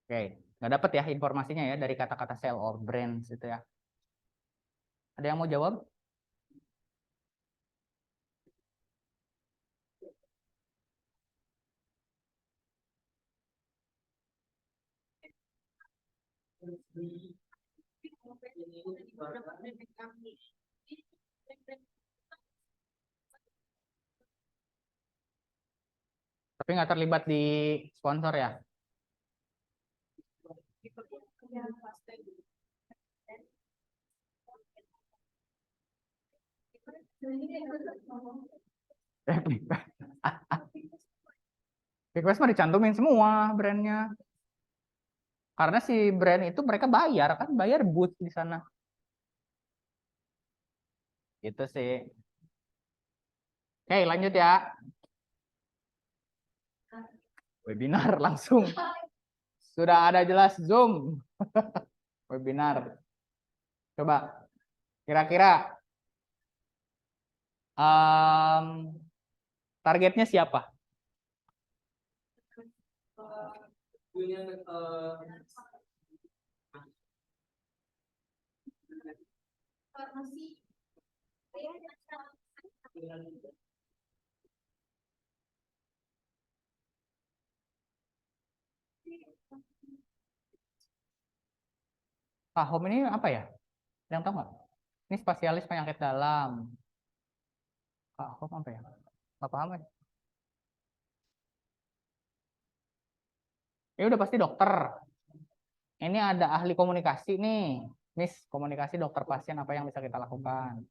Oke, nggak dapat ya informasinya ya dari kata-kata sell or brands itu ya. Ada yang mau jawab? Tapi nggak terlibat di sponsor ya? Request mah dicantumin semua brandnya. Karena si brand itu mereka bayar kan, bayar booth di sana. Itu sih. Oke, lanjut ya. Webinar langsung. Sudah ada jelas Zoom. Webinar. Coba. Kira-kira targetnya siapa? Pahom ini apa ya? Yang tahu nggak? Ini spesialis penyakit dalam. Pahom apa ya? Nggak paham ya? Ini udah pasti dokter. Ini ada ahli komunikasi nih. Miss, komunikasi dokter pasien apa yang bisa kita lakukan?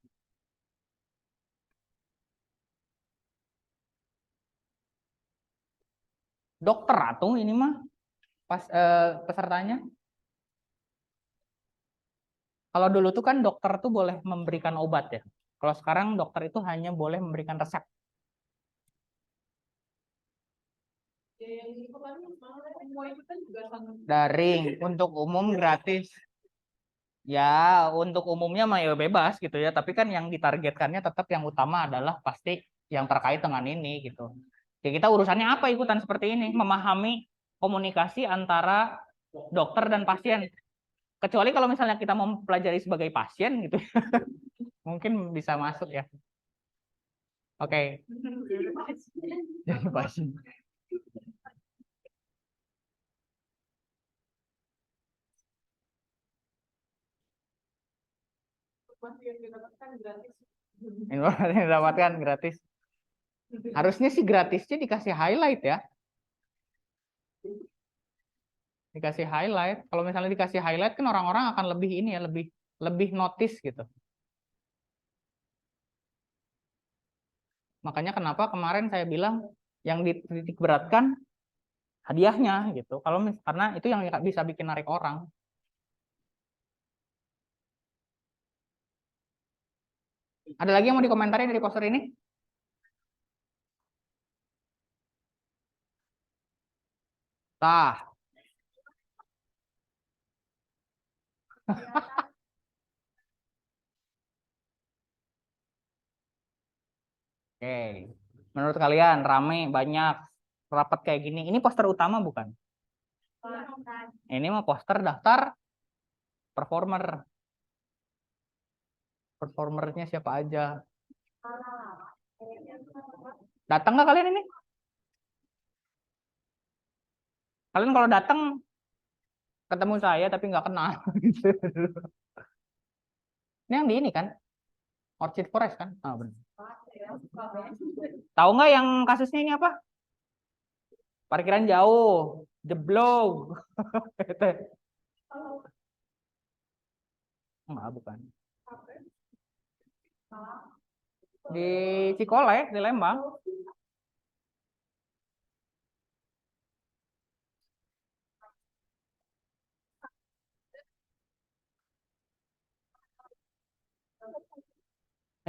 Dokter atau ini mah pas pesertanya. Kalau dulu tuh kan dokter tuh boleh memberikan obat ya. Kalau sekarang dokter itu hanya boleh memberikan resep. Daring untuk umum gratis. Ya, untuk umumnya mah ya bebas gitu ya. Tapi kan yang ditargetkannya tetap yang utama adalah pasti yang terkait dengan ini gitu. Ya kita urusannya apa ikutan seperti ini? Memahami komunikasi antara dokter dan pasien. Kecuali kalau misalnya kita mau mempelajari sebagai pasien gitu. Mungkin bisa masuk ya. Oke. Jadi pasien. Informasi yang didapatkan gratis. Harusnya sih gratisnya dikasih highlight ya. Dikasih highlight. Kalau misalnya dikasih highlight kan orang-orang akan lebih ini ya, lebih notice gitu. Makanya kenapa kemarin saya bilang yang dititik beratkan hadiahnya gitu. Karena itu yang bisa bikin narik orang. Ada lagi yang mau dikomentari dari poster ini? Tah. Oke. Menurut kalian rame banyak rapat kayak gini. Ini poster utama bukan? Ini mah poster daftar performer. Performernya siapa aja? Datang nggak kalian ini? Kalian kalau datang ketemu saya tapi nggak kenal. Ini yang di ini kan? Orchid Forest kan? Ah, benar. Tahu nggak yang kasusnya ini apa? Parkiran jauh, jeblok. Enggak, bukan. Di Cikolek, di Lembang.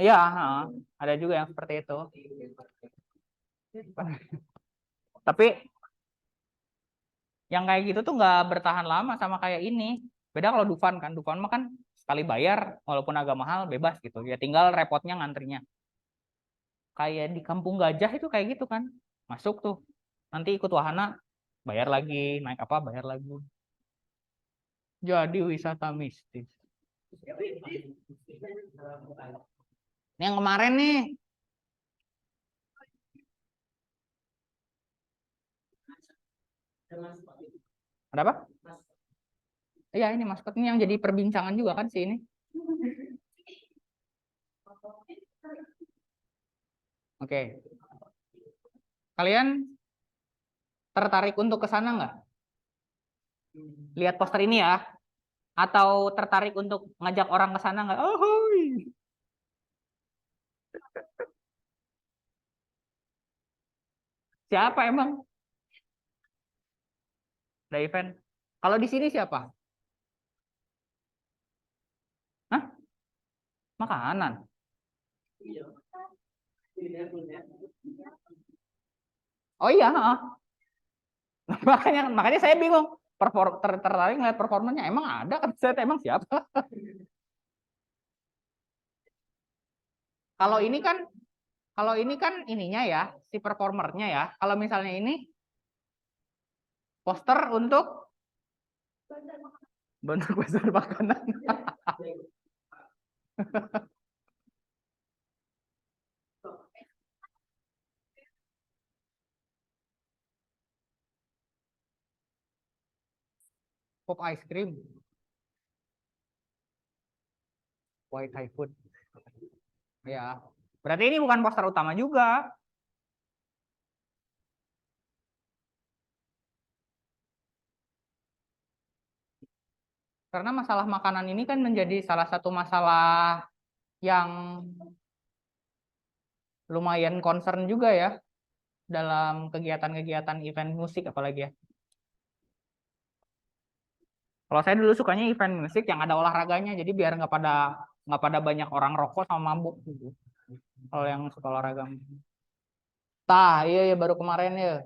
Iya, ada juga yang seperti itu. Tapi yang kayak gitu tuh nggak bertahan lama sama kayak ini. Beda kalau Dufan kan, Dufan mah kan sekali bayar walaupun agak mahal bebas gitu. Ya tinggal repotnya ngantrinya. Kayak di Kampung Gajah itu kayak gitu kan. Masuk tuh. Nanti ikut wahana bayar lagi, naik apa bayar lagi. Jadi wisata mistis. Ini yang kemarin nih. Ada apa? Iya ini maskot ini yang jadi perbincangan juga kan sih ini. Oke. Kalian tertarik untuk ke sana nggak? Lihat poster ini ya. Atau tertarik untuk ngajak orang ke sana nggak? Oh, hoi. Siapa emang? Ada event. Kalau di sini siapa? Hah? Makanan. Oh iya, heeh. makanya saya bingung. Tertarik ngeliat performanya, emang ada kan? Saya emang siapa? Kalau ini kan ininya ya, si performernya ya. Kalau misalnya ini poster untuk bentuk besar makanan. Pop ice cream. White Thai food. Ya. Berarti ini bukan poster utama juga. Karena masalah makanan ini kan menjadi salah satu masalah yang lumayan concern juga ya dalam kegiatan-kegiatan event musik apalagi ya. Kalau saya dulu sukanya event musik yang ada olahraganya, jadi biar nggak pada banyak orang rokok sama mabuk gitu. Kalau yang suka olahraga. Iya ya baru kemarin ya.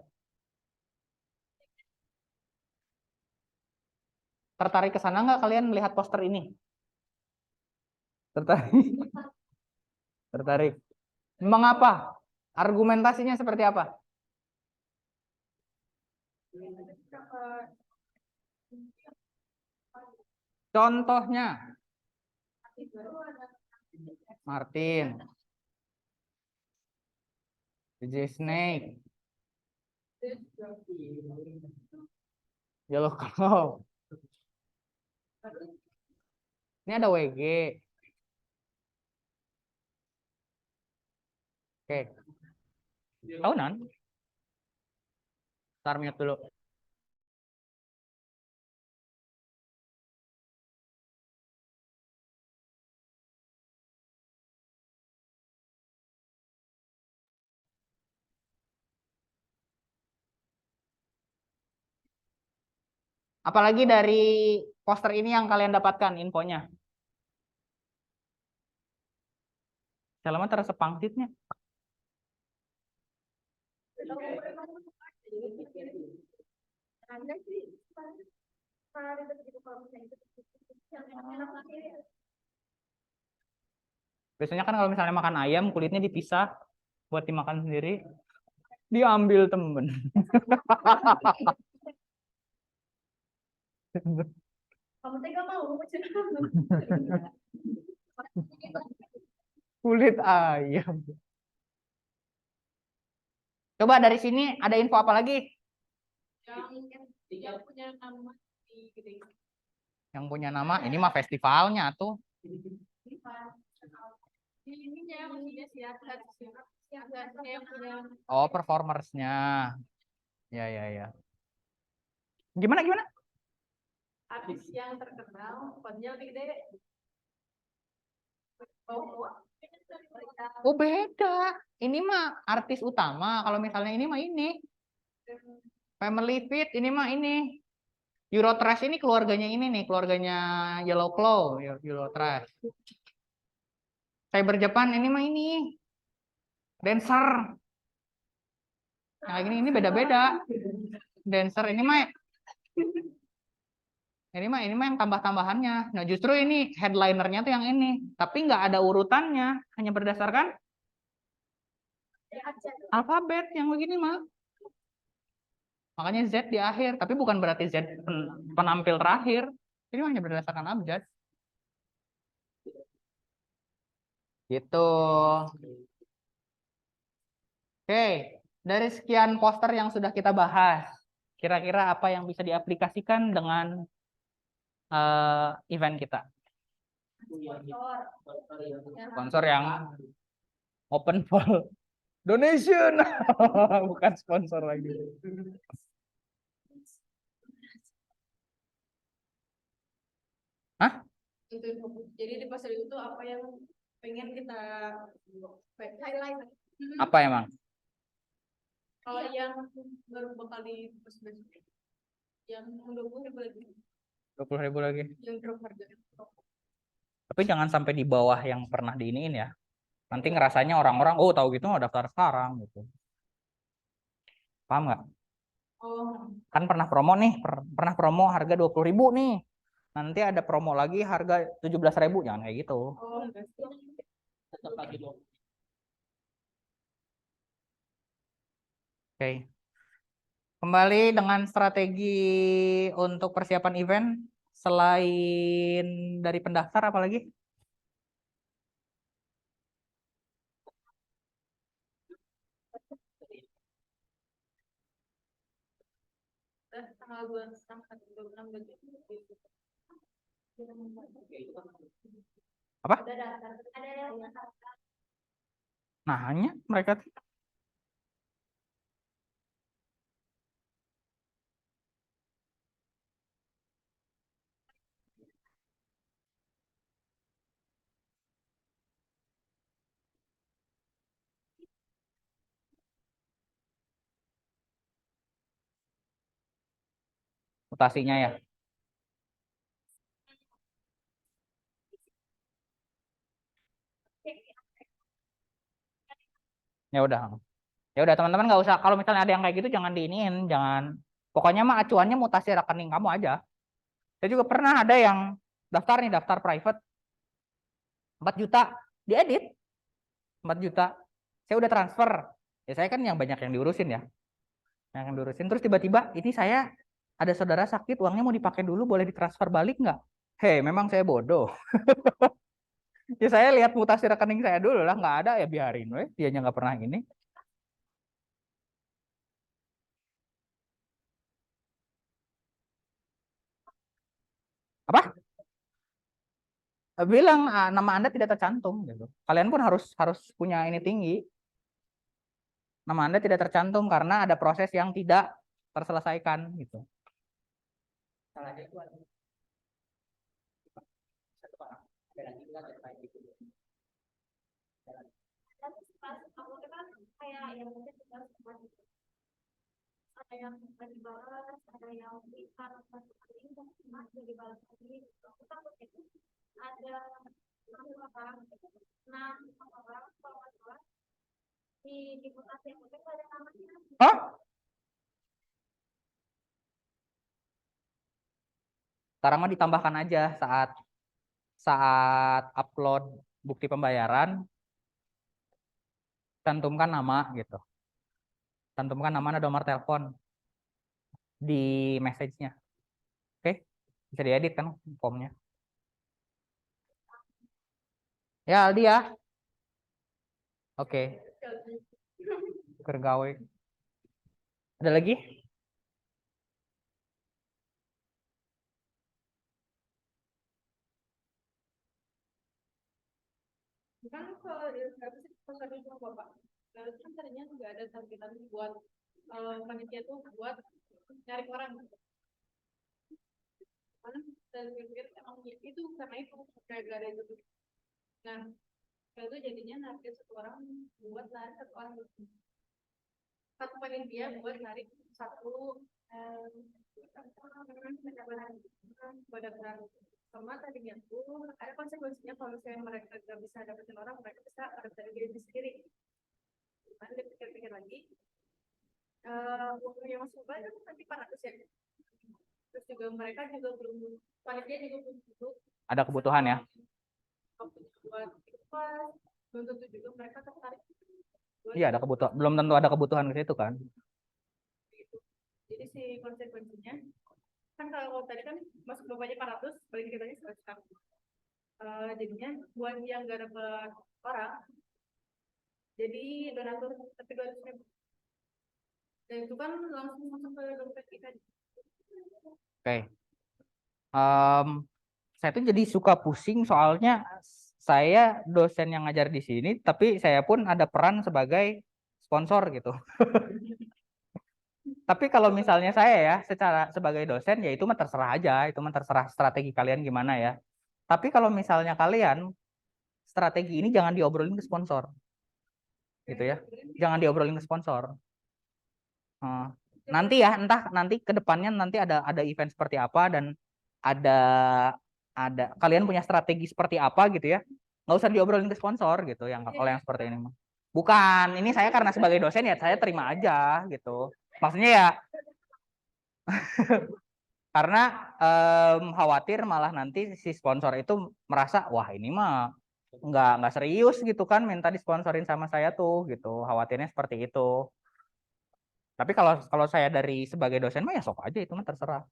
Tertarik ke sana nggak kalian melihat poster ini? Tertarik? Tertarik. Mengapa? Argumentasinya seperti apa? Contohnya, Martin, DJ Snake, Yellow Claw. Ini ada WG. Oke. Tahunan. Ntar mute dulu. Apalagi dari poster ini yang kalian dapatkan infonya? Selama terasa pangsitnya. Biasanya kan kalau misalnya makan ayam kulitnya dipisah buat dimakan sendiri. Diambil temen. Kamu tega mau Kulit ayam. Coba dari sini ada info apa lagi? yang punya nama di gede. Yang punya nama, ini mah festivalnya tuh. Ininya maksudnya siapa yang punya Oh, performersnya. Ya. Gimana? artis yang terkenal, fondnya lebih gede. Oh, beda. Ini mah artis utama. Kalau misalnya ini mah ini. Family Fit, ini mah ini. Eurotrash ini keluarganya ini nih, keluarganya Yellow Claw, Eurotrash. Cyber Japan ini mah ini. Dancer. Nah, ini beda-beda. Dancer ini mah yang tambah-tambahannya. Nah, justru ini headlinernya tuh yang ini, tapi nggak ada urutannya, hanya berdasarkan alfabet yang begini mah. Makanya Z di akhir, tapi bukan berarti Z penampil terakhir. Ini hanya berdasarkan abjad. Gitu. Oke, dari sekian poster yang sudah kita bahas, kira-kira apa yang bisa diaplikasikan dengan event kita? Sponsor yang open for donation, bukan sponsor lagi. Hah? Jadi di poster itu tuh apa yang pengen kita highlight? Apa emang? Kalau yang baru bakal di post besok, yang 20.000 lagi, 20.000 lagi. yang drop harga. Tapi jangan sampai di bawah yang pernah diiniin ya. Nanti ngerasanya orang-orang, oh tahu gitu mau daftar sekarang gitu. Paham nggak? Oh, Kan pernah promo nih, pernah promo harga 20.000 nih. Nanti ada promo lagi harga 17.000, jangan kayak gitu. oh, enggak sih. Tetap lagi dong. Oke. Kembali dengan strategi untuk persiapan event selain dari pendaftar apalagi? Tanggal 26 atau 26 berarti gitu. Oke, itu kan Apa? Ada daftar, ada yang Nah, hanya mereka tuh. Mutasinya ya. Ya udah. Ya udah teman-teman nggak usah, kalau misalnya ada yang kayak gitu jangan diiniin, jangan, pokoknya mah acuannya mutasi rekening kamu aja. Saya juga pernah ada yang daftar nih, daftar private 4 juta diedit 4 juta. Saya udah transfer. Ya saya kan yang banyak yang diurusin ya. Yang diurusin terus tiba-tiba ini saya ada saudara sakit, uangnya mau dipakai dulu, boleh ditransfer balik nggak? Hei, memang saya bodoh. Ya saya lihat mutasi rekening saya dulu lah, nggak ada ya biarin weh, dianya nggak pernah ini. Apa? Bilang nama Anda tidak tercantum gitu. Kalian pun harus harus punya ini tinggi. Nama Anda tidak tercantum karena ada proses yang tidak terselesaikan gitu. salahnya itu ada satu orang. Ada lagi juga ada kayak gitu. kayak yang mungkin kita ada yang dibalas, ada yang masih dibalas lagi. Kita itu ada 6 orang, 6 orang kalau nggak salah di mutasi yang mungkin ada namanya. Hah? Sekarang mah ditambahkan aja saat saat upload bukti pembayaran, cantumkan nama gitu. Cantumkan nama dan nomor telepon di message-nya. Oke? Bisa diedit kan formnya. Ya, Aldi ya. Oke. Kergawe. Ada lagi? Kan kalau di berapa sih pasar itu bapak? Lalu kan tadinya nggak ada targetan buat panitia tuh buat nyari orang. Karena saya pikir emang itu karena itu kayak gak ada itu. Nah, itu jadinya target satu orang buat lari satu orang. Satu panitia buat lari satu pendaftaran. Sama tadinya tuh ada konsekuensinya kalau misalnya mereka nggak bisa dapetin orang, mereka bisa daftar diri sendiri. Nanti pikir-pikir lagi, uang yang masuk banyak nanti 400 ya. Terus juga mereka juga belum, panitia juga belum tentu. Ada kebutuhan ya? Buat kelas, belum tentu juga mereka tertarik. Iya, ada kebutuhan. Belum tentu ada kebutuhan ke situ kan? Jadi si konsekuensinya kan kalau tadi kan masuk bapaknya 400, balik kita 100 jadinya buat yang nggak dapat orang, jadi donatur tapi 200.000. Dan itu kan langsung masuk ke dompet kita. Oke. Saya tuh jadi suka pusing soalnya saya dosen yang ngajar di sini, tapi saya pun ada peran sebagai sponsor gitu. Tapi kalau misalnya saya ya secara sebagai dosen ya itu mah terserah aja, itu mah terserah strategi kalian gimana ya. Tapi kalau misalnya kalian strategi ini jangan diobrolin ke sponsor, gitu ya. Jangan diobrolin ke sponsor. Nanti ya, entah nanti ke depannya nanti ada event seperti apa dan ada kalian punya strategi seperti apa gitu ya. nggak usah diobrolin ke sponsor gitu yang kalau yang seperti ini mah. Bukan, ini saya karena sebagai dosen ya saya terima aja gitu. Maksudnya ya karena khawatir malah nanti si sponsor itu merasa wah ini mah nggak serius gitu kan minta disponsorin sama saya tuh gitu. Khawatirnya seperti itu. Tapi kalau saya dari sebagai dosen mah ya sok aja itu mah terserah.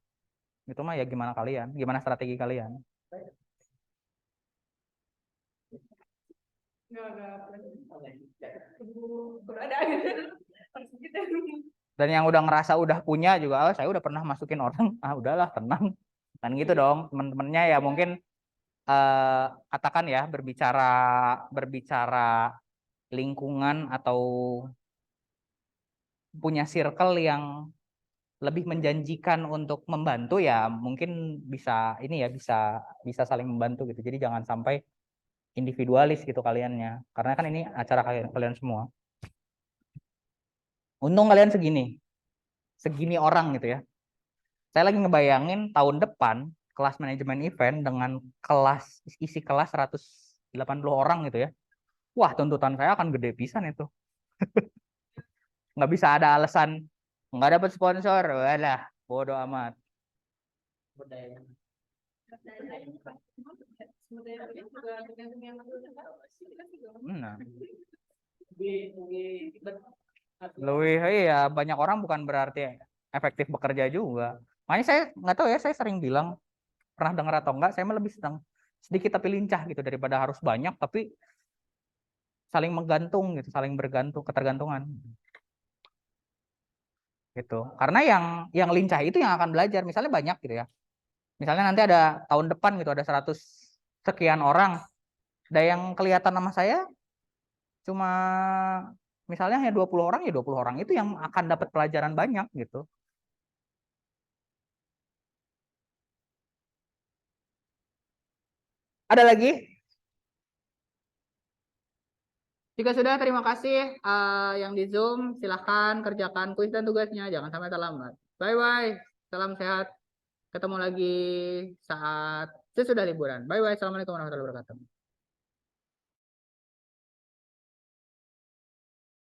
Itu mah ya gimana kalian, gimana strategi kalian. Enggak berada gitu. Langsung gitu. Dan yang udah ngerasa udah punya juga, oh, saya udah pernah masukin orang, udahlah tenang. Kan gitu dong, teman-temannya ya mungkin katakan ya berbicara lingkungan atau punya circle yang lebih menjanjikan untuk membantu ya mungkin bisa ini ya bisa saling membantu gitu. Jadi jangan sampai individualis gitu kaliannya. Karena kan ini acara kalian semua. Untung kalian segini orang gitu ya. Saya lagi ngebayangin tahun depan kelas manajemen event dengan isi kelas 180 orang gitu ya. Wah, tuntutan saya akan gede pisan itu. Nggak bisa ada alasan nggak dapat sponsor. Walah, bodoh amat. Budaya. Nah, Lebih lebih iya banyak orang bukan berarti efektif bekerja juga. Makanya saya nggak tahu ya, saya sering bilang pernah dengar atau enggak, saya mah lebih senang sedikit tapi lincah gitu daripada harus banyak tapi saling menggantung gitu, saling bergantung, ketergantungan. Gitu. Karena yang lincah itu yang akan belajar. Misalnya banyak gitu ya. Misalnya nanti ada tahun depan gitu ada 100 sekian orang. Ada yang kelihatan nama saya cuma misalnya hanya 20 orang ya 20 orang itu yang akan dapat pelajaran banyak gitu. Ada lagi? Jika sudah, terima kasih yang di Zoom. Silahkan kerjakan kuis dan tugasnya. Jangan sampai terlambat. Bye-bye. Salam sehat. Ketemu lagi saat sesudah liburan. Bye-bye. Assalamualaikum warahmatullahi wabarakatuh.